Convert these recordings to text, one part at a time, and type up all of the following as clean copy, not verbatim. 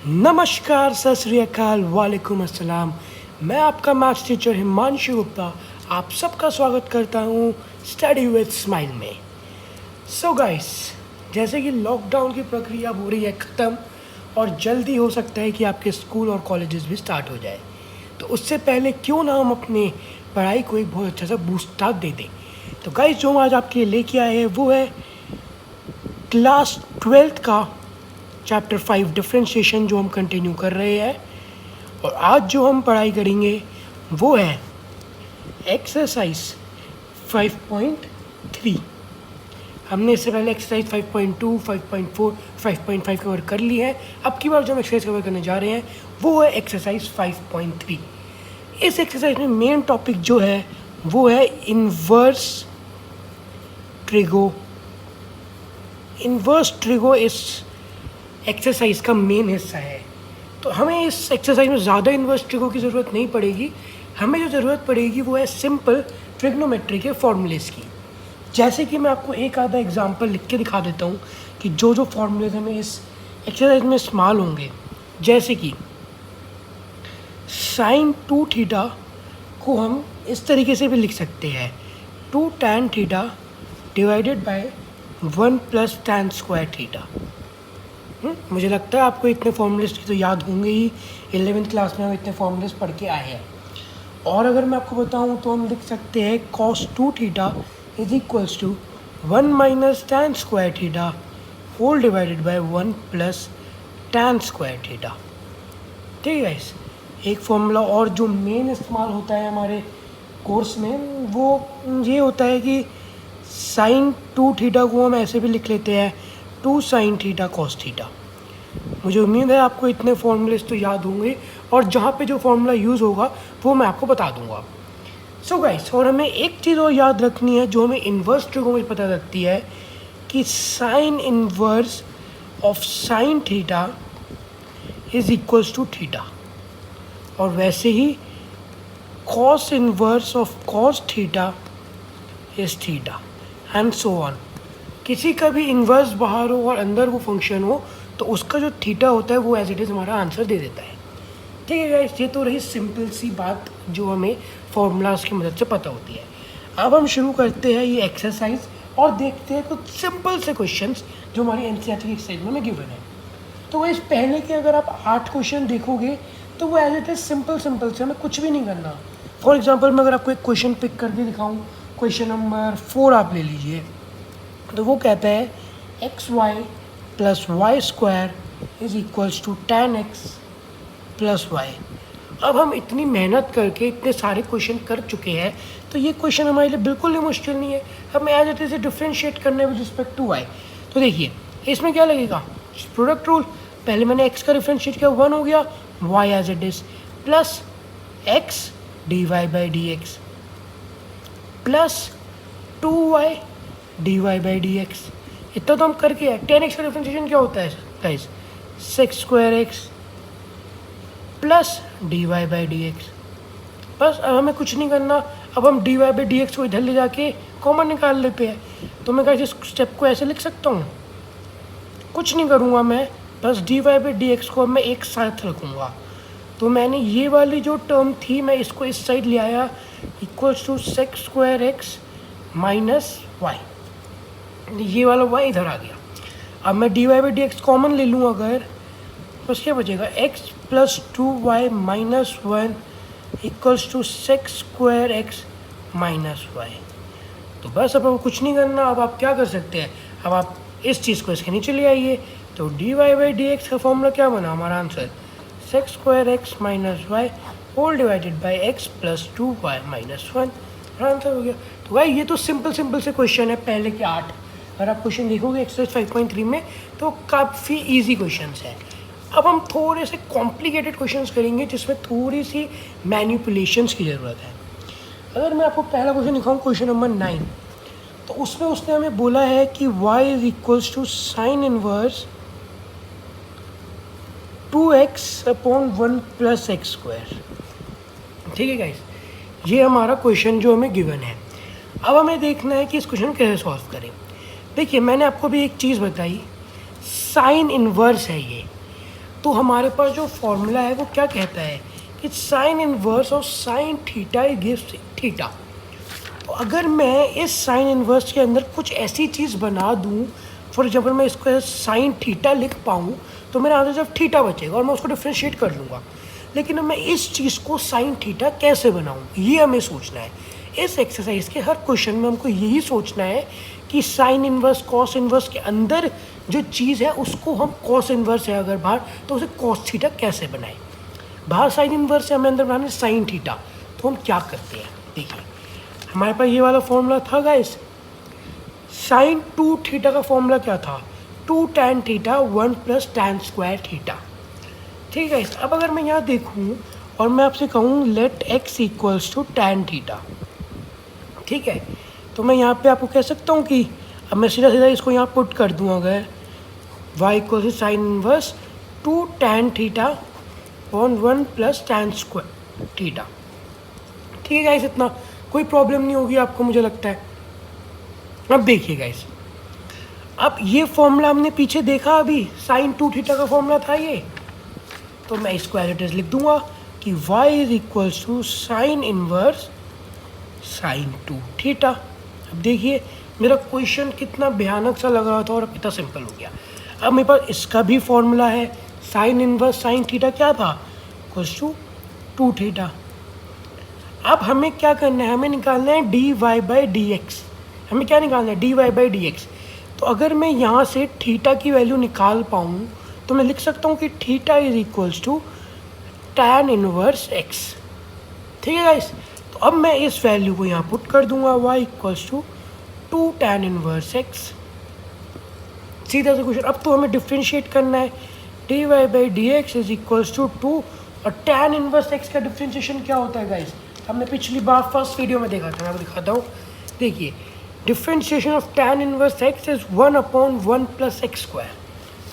नमस्कार, सत श्री अकाल, वालेकुम अस्सलाम। मैं आपका मैथ्स टीचर हिमांशु गुप्ता आप सबका स्वागत करता हूँ स्टडी विद स्माइल में। सो गाइस, जैसे कि लॉकडाउन की प्रक्रिया हो रही है ख़त्म और जल्दी हो सकता है कि आपके स्कूल और कॉलेजेस भी स्टार्ट हो जाए, तो उससे पहले क्यों ना हम अपने पढ़ाई को एक बहुत अच्छा सा बूस्टर दे दें। तो गाइस, जो हम आज आपके लिए लेके आए हैं वो है क्लास 12th का चैप्टर 5 डिफरेंशिएशन, जो हम कंटिन्यू कर रहे हैं। और आज जो हम पढ़ाई करेंगे वो है एक्सरसाइज 5.3। हमने इससे पहले एक्सरसाइज 5.2, 5.4, 5.5 कवर कर ली है। अब की बार जो हम एक्सरसाइज कवर करने जा रहे हैं वो है एक्सरसाइज 5.3। इस एक्सरसाइज में मेन टॉपिक जो है वो है इन्वर्स ट्रिगो। इन्वर्स ट्रिगो इस एक्सरसाइज का मेन हिस्सा है। तो हमें इस एक्सरसाइज में ज़्यादा इन्वर्स ट्रिगो की ज़रूरत नहीं पड़ेगी। हमें जो ज़रूरत पड़ेगी वो है सिंपल ट्रिग्नोमेट्री के फॉर्मूलेस की। जैसे कि मैं आपको एक आधा एग्जांपल लिख के दिखा देता हूँ कि जो जो फॉर्मूलेस हमें इस एक्सरसाइज में इस्तेमाल होंगे। जैसे कि sin 2 थीटा को हम इस तरीके से भी लिख सकते हैं, 2 tan theta divided by 1 + tan square theta. मुझे लगता है आपको इतने फॉर्मूलेस की तो याद होंगे ही, 11th क्लास में हम इतने फॉर्मूलेस पढ़ के आए हैं। और अगर मैं आपको बताऊं तो हम लिख सकते हैं cos 2 theta is equals to 1 - tan square theta whole divided by 1 + tan square theta. ठीक है गाइस, एक फॉर्मूला और जो मेन इस्तेमाल होता है हमारे कोर्स में वो ये होता है कि sin 2 थीटा को हम ऐसे भी लिख लेते हैं 2 sin थीटा cos थीटा। मुझे उम्मीद है आपको इतने फॉर्मूलेस तो याद होंगे और जहाँ पे जो फॉर्मूला यूज़ होगा वो मैं आपको बता दूंगा। सो गाइस, और हमें एक चीज़ और याद रखनी है जो हमें इन्वर्स ट्रिगो में पता लगती है कि sine inverse of sine theta is equals to theta, और वैसे ही cos inverse of cos theta is theta and so on. किसी का भी इन्वर्स बाहर हो और अंदर वो फंक्शन हो तो उसका जो थीटा होता है वो एज इट इज़ हमारा आंसर दे देता है। ठीक है गाइस, ये तो रही सिंपल सी बात जो हमें फॉर्मूलाज की मदद से पता होती है। अब हम शुरू करते हैं ये एक्सरसाइज और देखते हैं कुछ सिंपल से क्वेश्चंस जो हमारी एनसीईआरटी की एक्सरसाइज में गिवन है। तो इस पहले के अगर आप 8 क्वेश्चन देखोगे तो वो एज इट इज़ सिंपल से, हमें कुछ भी नहीं करना। फॉर एग्जाम्पल मैं अगर आपको एक क्वेश्चन पिक करके दिखाऊँ, क्वेश्चन नंबर 4 आप ले लीजिए। तो वो कहता है xy + y² is equals to tan x + y। अब हम इतनी मेहनत करके इतने सारे क्वेश्चन कर चुके हैं तो ये क्वेश्चन हमारे लिए बिल्कुल ही मुश्किल नहीं है। हमें एज इट इज डिफ्रेंशिएट करने विद रिस्पेक्ट टू y। तो देखिए इसमें क्या लगेगा, प्रोडक्ट रूल। पहले मैंने x का डिफ्रेंशिएट किया, 1 हो गया, y as it is plus x dy/dx plus 2y dy/dx। इतना तो हम करके है। 10x का डिफरेंशिएशन क्या होता है गाइस, sec² प्लस dy/dx। बस अब हमें कुछ नहीं करना। अब हम dy/dx को इधर ले जाके कॉमन निकाल लेते हैं। तो मैं गाइस इस स्टेप को ऐसे लिख सकता हूँ, कुछ नहीं करूँगा मैं, बस dy/dx को मैं एक साथ रखूँगा। तो मैंने ये वाली जो टर्म थी मैं इसको इस साइड ले आया, इक्वल्स टू sec² - y। ये वाला y इधर आ गया। अब मैं dy/dx कॉमन ले लूँ अगर, बस क्या बचेगा, x + 2y - 1 equals to sec² - y। तो बस अब कुछ नहीं करना। अब आप क्या कर सकते हैं, अब आप इस चीज़ को इसके नीचे ले आइए। तो dy/dx का फॉर्मूला क्या बना हमारा answer, sec² - y whole divided by x + 2y - 1। Answer हो गया। तो भाई ये तो सिंपल से क्वेश्चन है पहले के 8। अगर आप क्वेश्चन देखोगे एक्सरसाइज 5.3 में तो काफ़ी इजी क्वेश्चंस हैं। अब हम थोड़े से कॉम्प्लिकेटेड क्वेश्चंस करेंगे जिसमें थोड़ी सी मैनिपुलेशंस की ज़रूरत है। अगर मैं आपको पहला क्वेश्चन दिखाऊँ, क्वेश्चन नंबर 9, तो उसमें उसने हमें बोला है कि y is equals to sine inverse 2x/1 + x²। ठीक है गाइस, ये हमारा क्वेश्चन जो हमें गिवन है। अब हमें देखना है कि इस क्वेश्चन को कैसे सॉल्व करें। देखिए मैंने आपको भी एक चीज़ बताई, साइन इन्वर्स है ये, तो हमारे पास जो फॉर्मूला है वो क्या कहता है कि sine inverse of sine theta gives theta. तो अगर मैं इस साइन इनवर्स के अंदर कुछ ऐसी चीज़ बना दूँ, फॉर एग्जाम्पल मैं इसको साइन थीटा लिख पाऊँ, तो मेरे आंसर जब थीटा बचेगा और मैं उसको डिफ्रेंशिएट कर लूँगा। लेकिन अब मैं इस चीज़ को साइन थीटा कैसे बनाऊँ, ये हमें सोचना है। इस एक्सरसाइज के हर क्वेश्चन में हमको यही सोचना है कि साइन इनवर्स कॉस इनवर्स के अंदर जो चीज़ है उसको हम कॉस इनवर्स है अगर बाहर, तो उसे कॉस थीटा कैसे बनाएं। बाहर साइन इनवर्स है, हमें अंदर बनाना है साइन थीटा। तो हम क्या करते हैं, देखिए हमारे पास ये वाला फॉर्मूला था गाइस, साइन 2 थीटा का फॉर्मूला क्या था, 2 tan theta 1 + tan square theta. ठीक है, अब अगर मैं यहाँ देखूँ और मैं आपसे कहूँ लेट x = tan थीटा, ठीक है, तो मैं यहाँ पे आपको कह सकता हूँ कि अब मैं सीधा सीधा इसको यहाँ पुट कर दूँ, अगर y = sine inverse 2 tan theta 1 + tan square theta. ठीक है गाइस, इतना कोई प्रॉब्लम नहीं होगी आपको, मुझे लगता है। अब देखिए गाइस, अब ये फॉर्मूला हमने पीछे देखा, अभी साइन 2 थीटा का फॉर्मूला था ये, तो मैं इसको एज इट इज लिख दूंगा कि y = sine inverse sine 2 theta. अब देखिए मेरा क्वेश्चन कितना भयानक सा लग रहा था और अब कितना सिंपल हो गया। अब मेरे पास इसका भी फॉर्मूला है, साइन इनवर्स साइन थीटा क्या था, = 2 थीटा। अब हमें क्या करना है, हमें निकालना है dy/dx। हमें क्या निकालना है, dy/dx। तो अगर मैं यहाँ से थीटा की वैल्यू निकाल पाऊँ तो मैं लिख सकता हूँ कि थीटा = tan इनवर्स x। ठीक है गाइस, तो अब मैं इस वैल्यू को यहाँ पुट कर दूंगा, y = 2 tan इनवर्स x। सीधा सा क्वेश्चन। अब तो हमें डिफ्रेंशिएट करना है, dy/dx = 2, और tan इनवर्स x का डिफ्रेंशिएशन क्या होता है गाइस, हमने पिछली बार फर्स्ट वीडियो में देखा था, मैं आपको दिखाता हूँ। देखिए differentiation of tan inverse x is 1/1 + x²।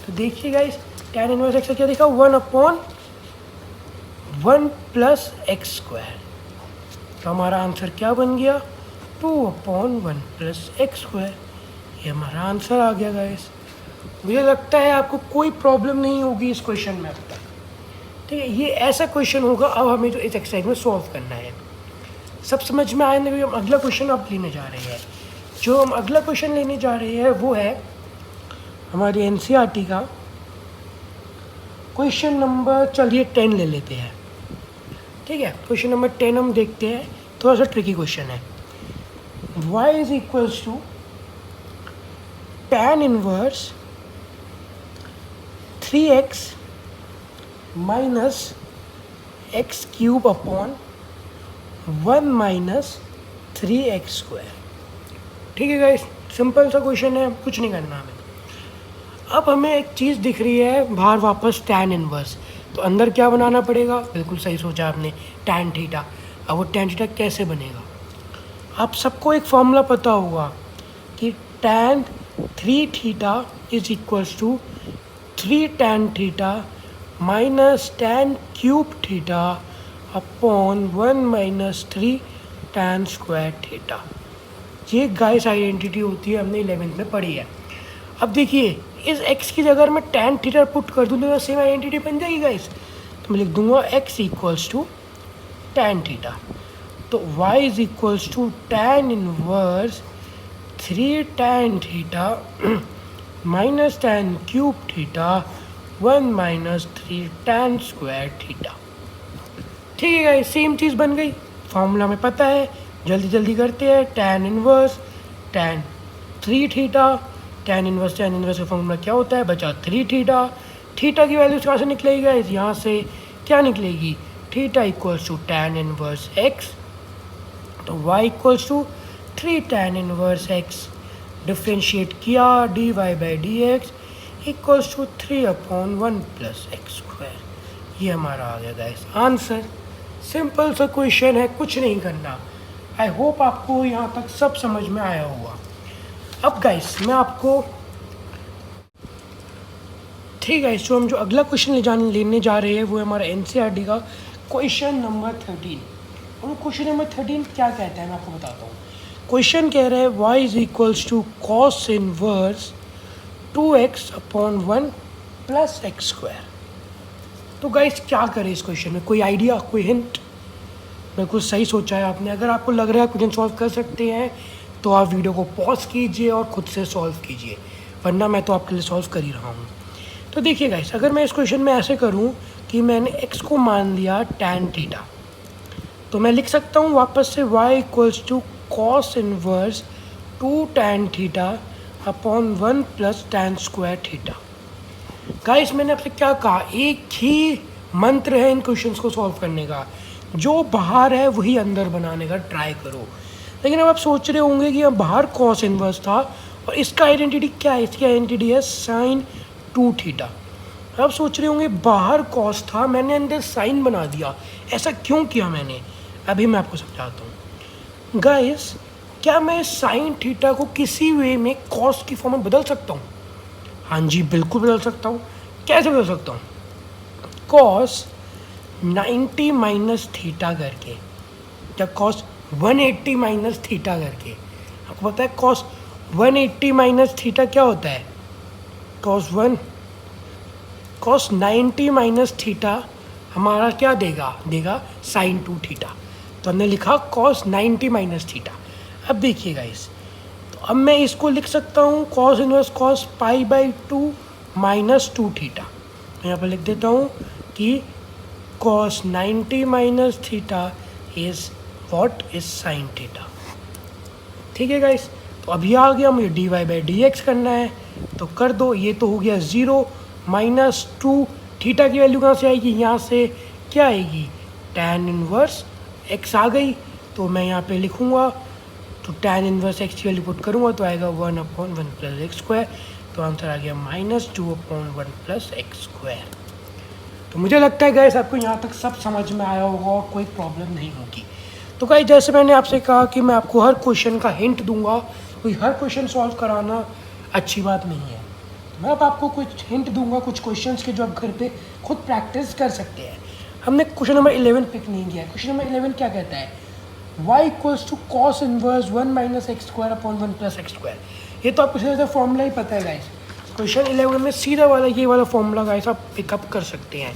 तो देखिए गाइस, tan इनवर्स x का क्या देखा, 1/1 + x²। तो हमारा आंसर क्या बन गया, 2/1 + x²। ये हमारा आंसर आ गया गाइस। मुझे लगता है आपको कोई प्रॉब्लम नहीं होगी इस क्वेश्चन में अब तक। ठीक है, ये ऐसा क्वेश्चन होगा अब हमें जो इस एक्सरसाइज में सॉल्व करना है। सब समझ में आने में हम अगला क्वेश्चन अब लेने जा रहे हैं। जो हम अगला क्वेश्चन लेने जा रहे हैं वो है हमारी एनसीईआरटी का क्वेश्चन नंबर, चलिए 10 ले लेते हैं। ठीक है, क्वेश्चन नंबर 10 हम देखते हैं, थोड़ा सा ट्रिकी क्वेश्चन है। y = tan inverse 3x - x³ / 1 - 3x²। ठीक है गाइस, सिंपल सा क्वेश्चन है, कुछ नहीं करना हमें। अब हमें एक चीज़ दिख रही है बाहर वापस tan इनवर्स, तो अंदर क्या बनाना पड़ेगा, बिल्कुल सही सोचा आपने, tan थीटा। अब वो tan थीटा कैसे बनेगा, आप सबको एक फॉर्मूला पता होगा कि tan 3 theta = 3 tan theta - tan³ theta / 1 - 3 tan square theta. ये गाइस आइडेंटिटी होती है, हमने 11th में पढ़ी है। अब देखिए इस x की जगह मैं tan थीटा पुट कर दूँ तो सेम आइडेंटिटी बन जाएगी गाइस। तो मैं लिख दूंगा x = tan थीटा। तो y = tan inverse 3 tan theta - tan³ theta 1 - 3 tan square theta. ठीक है गाइस, सेम चीज़ बन गई, फॉर्मूला में पता है, जल्दी जल्दी करते हैं। tan inverse tan 3 theta, tan inverse का फॉर्मूला क्या होता है, बचा 3 थीटा। थीटा की वैल्यू कहाँ से निकलेगी गाइस, यहाँ से क्या निकलेगी, थीटा = tan इनवर्स x। तो y = 3 tan inverse x। Differentiate किया, dy/dx = 3/1 + x²। ये हमारा आ गया गाइस आंसर। सिंपल सा क्वेश्चन है, कुछ नहीं करना। आई होप आपको यहाँ तक सब समझ में आया होगा। अब गाइस मैं आपको, ठीक है गाइस, जो हम जो अगला क्वेश्चन लेने जा रहे हैं वो है हमारा एनसीईआरटी का क्वेश्चन नंबर 13। और क्वेश्चन नंबर 13 क्या कहता है मैं आपको बताता हूँ। क्वेश्चन कह रहा है y = cos inverse 2x/1 + x²। तो गाइस क्या करें इस क्वेश्चन में, कोई आइडिया, कोई हिंट? बिल्कुल सही सोचा है आपने। अगर आपको लग रहा है क्वेश्चन सॉल्व कर सकते हैं तो आप वीडियो को पॉज कीजिए और ख़ुद से सॉल्व कीजिए, वरना मैं तो आपके लिए सॉल्व कर ही रहा हूँ। तो देखिए गाइस, अगर मैं इस क्वेश्चन में ऐसे करूँ कि मैंने x को मान लिया tan थीटा, तो मैं लिख सकता हूँ वापस से y equals to cos inverse 2 tan theta upon 1 plus tan square theta. Guys मैंने आपसे क्या कहा, एक ही मंत्र है इन क्वेश्चंस को सॉल्व करने का, जो बाहर है वही अंदर बनाने का ट्राई करो। लेकिन अब आप सोच रहे होंगे कि अब बाहर कॉस इनवर्स था और इसका आइडेंटिटी क्या है, इसकी आइडेंटिटी है साइन 2 थीटा। अब सोच रहे होंगे बाहर कॉस था, मैंने अंदर साइन बना दिया, ऐसा क्यों किया मैंने? अभी मैं आपको समझाता हूँ। गाइस, क्या मैं साइन थीटा को किसी वे में कॉस की फॉर्म में बदल सकता हूँ? हाँ जी, बिल्कुल बदल सकता हूँ। कैसे बदल सकता हूँ? कॉस 90 माइनस थीटा करके, या कॉस 180 माइनस थीटा करके। आपको पता है कॉस 180 माइनस थीटा क्या होता है? कॉस 90 माइनस थीटा हमारा क्या देगा साइन 2 थीटा। तो हमने लिखा कॉस 90 माइनस थीटा। अब देखिएगा इस, तो अब मैं इसको लिख सकता हूँ cos inverse cos pi by 2 minus 2 theta. यहाँ पर लिख देता हूँ कि cos 90 minus theta is what is sine theta. ठीक है गाइस, तो अभी आ गया, मुझे dy बाई डी एक्स करना है, तो कर दो। ये तो हो गया 0 माइनस 2 थीटा की वैल्यू कहाँ से आएगी? यहाँ से क्या आएगी? tan इनवर्स x आ गई, तो मैं यहाँ पे लिखूँगा, तो tan इनवर्स x की वैल्यू पुट करूँगा तो आएगा 1/1 प्लस एक्स स्क्वायर। तो आंसर आ गया -2/1 प्लस एक्स स्क्वायर। तो मुझे लगता है गाइस आपको यहाँ तक सब समझ में आया होगा और कोई प्रॉब्लम नहीं होगी। तो गाइस जैसे मैंने आपसे कहा कि मैं आपको हर क्वेश्चन का हिंट दूंगा, कोई हर क्वेश्चन सॉल्व कराना अच्छी बात नहीं है। तो मैं अब आपको कुछ हिंट दूंगा कुछ क्वेश्चंस के, जो आप घर पे खुद प्रैक्टिस कर सकते हैं। हमने क्वेश्चन नंबर 11 पिक नहीं किया है। क्वेश्चन नंबर 11 क्या कहता है? y equals to cos inverse 1 minus x square upon 1 plus x square. ये तो आपको सीधा फॉर्मूला ही पता है गाइस। क्वेश्चन 11 में सीधा वाला ये वाला फॉर्मूला गाइस आप पिकअप कर सकते हैं।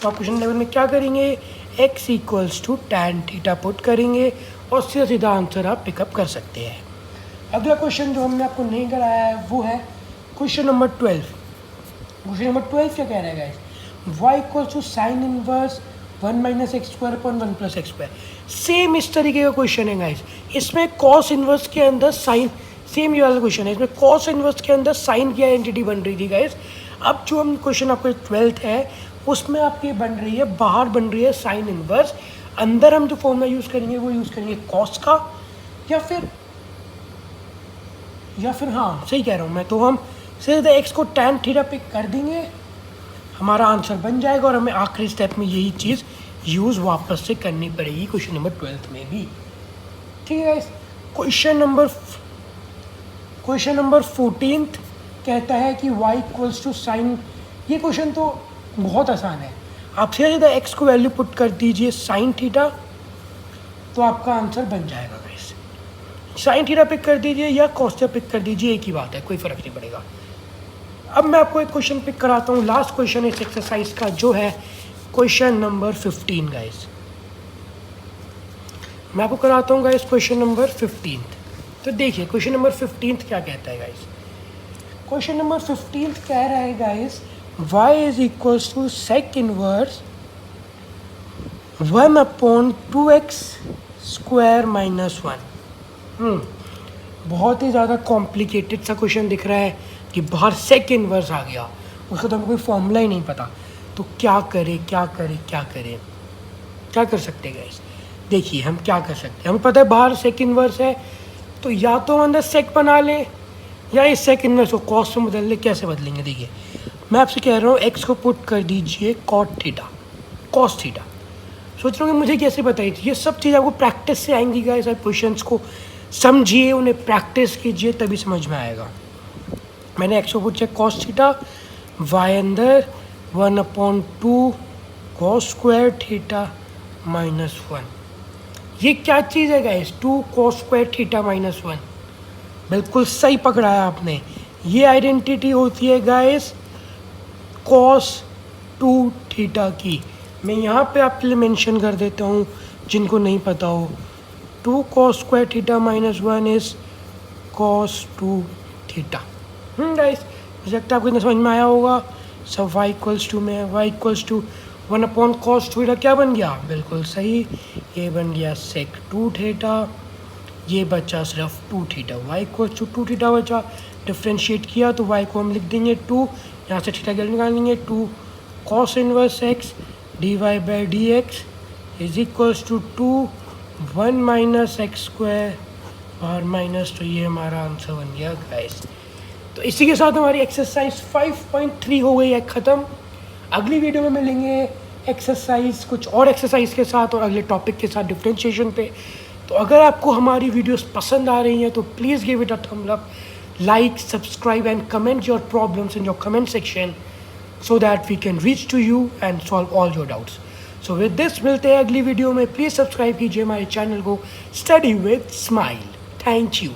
तो आप क्वेश्चन 11 में क्या करेंगे? x equals to tan theta put करेंगे और सीधा सीधा आंसर आप पिकअप कर सकते हैं। अगला क्वेश्चन जो हमने आपको नहीं कराया है वो है क्वेश्चन नंबर 12। क्वेश्चन नंबर 12 क्या कह रहा है guys? y equals to sine inverse 1 minus x square upon 1 plus x square. Same इस तरीके का क्वेश्चन है गाइस। इसमें कॉस इनवर्स के अंदर साइन, सेम ये वाला क्वेश्चन है, इसमें कॉस इनवर्स के अंदर साइन की आइडेंटिटी बन रही थी गाइस। अब जो हम क्वेश्चन आपको 12th है उसमें आपकी बन रही है, बाहर बन रही है साइन इनवर्स, अंदर हम जो फॉर्मूला यूज़ करेंगे वो यूज़ करेंगे कॉस का, या फिर हाँ सही कह रहा हूँ मैं, तो हम सीधे एक्स को tan थीटा पिक कर देंगे, हमारा आंसर बन जाएगा और हमें आखिरी स्टेप में यही चीज़ यूज़ वापस से करनी पड़ेगी क्वेश्चन नंबर 12th में भी। ठीक है गाइस, क्वेश्चन नंबर 14 कहता है कि y इक्वल्स टू साइन। ये क्वेश्चन तो बहुत आसान है, आप सीधा x को वैल्यू पुट कर दीजिए साइन थीटा, तो आपका आंसर बन जाएगा गाइस। साइन थीटा पिक कर दीजिए या कॉस थीटा पिक कर दीजिए, एक ही बात है, कोई फ़र्क नहीं पड़ेगा। अब मैं आपको एक क्वेश्चन पिक कराता हूँ, लास्ट क्वेश्चन इस एक्सरसाइज का, जो है क्वेश्चन नंबर 15 गाइस। मैं आपको कराता हूँ गाइस क्वेश्चन नंबर 15। तो देखिए क्वेश्चन नंबर 15 क्या कहता है गाइस। क्वेश्चन नंबर 15 कह रहा है guys y is equals to sec inverse 1/2x square minus 1। बहुत ही ज़्यादा कॉम्प्लिकेटेड सा क्वेश्चन दिख रहा है कि बाहर सेक इनवर्स आ गया, उसका तो हमें कोई फॉर्मूला ही नहीं पता। तो क्या कर सकते हैं गाइस? देखिए हम क्या कर सकते हैं, हमें पता है बाहर सेक इनवर्स है, तो या तो हम अंदर सेक बना लें या इस सेक इनवर्स को कॉस में बदल लें। कैसे बदलेंगे? देखिए मैं आपसे कह रहा हूँ एक्स को पुट कर दीजिए कॉस थीटा। सोच रहा हूँ कि मुझे कैसे बताई थी, ये सब चीज़ आपको प्रैक्टिस से आएंगी गाइस। आप क्वेश्चंस को समझिए, उन्हें प्रैक्टिस कीजिए, तभी समझ में आएगा। मैंने एक्स को पुट किया कॉस थीटा, वाई अंदर 1/2 कॉस स्क्वायर थीटा माइनस 1। ये क्या चीज़ है guys? 2 cos square theta minus 1। बिल्कुल सही पकड़ा है आपने। ये आइडेंटिटी होती है गाइस कॉस 2 थीटा की। मैं यहाँ पे आपके लिए मेंशन कर देता हूँ जिनको नहीं पता हो। 2 cos square theta minus 1 is cos 2 theta. Guys, मुझे लगता है आपको इतना समझ में आया होगा। सब y इक्वल्स टू में y equals to 1 upon cos 2 theta क्या बन गया? बिल्कुल सही, ये बन गया sec 2 थीटा। ये बचा सिर्फ 2 theta, y equals to 2 theta बचा। डिफ्रेंशिएट किया तो y को हम लिख देंगे 2, यहाँ से थीटा क्या निकालेंगे 2 cos inverse x dy by D X is equals to 2 1 minus x square और माइनस, तो ये हमारा आंसर बन गया गाइस। तो इसी के साथ हमारी एक्सरसाइज 5.3 हो गई है ख़त्म। अगली वीडियो में मिलेंगे एक्सरसाइज कुछ और एक्सरसाइज के साथ और अगले टॉपिक के साथ डिफरेंशिएशन पे। तो अगर आपको हमारी वीडियोस पसंद आ रही हैं तो please give it a thumbs up, like, subscribe and comment your problems in your comment section so that we can reach to you and solve all your doubts. So with this मिलते हैं अगली video में। Please subscribe कीजिए हमारे channel को study with smile. Thank you.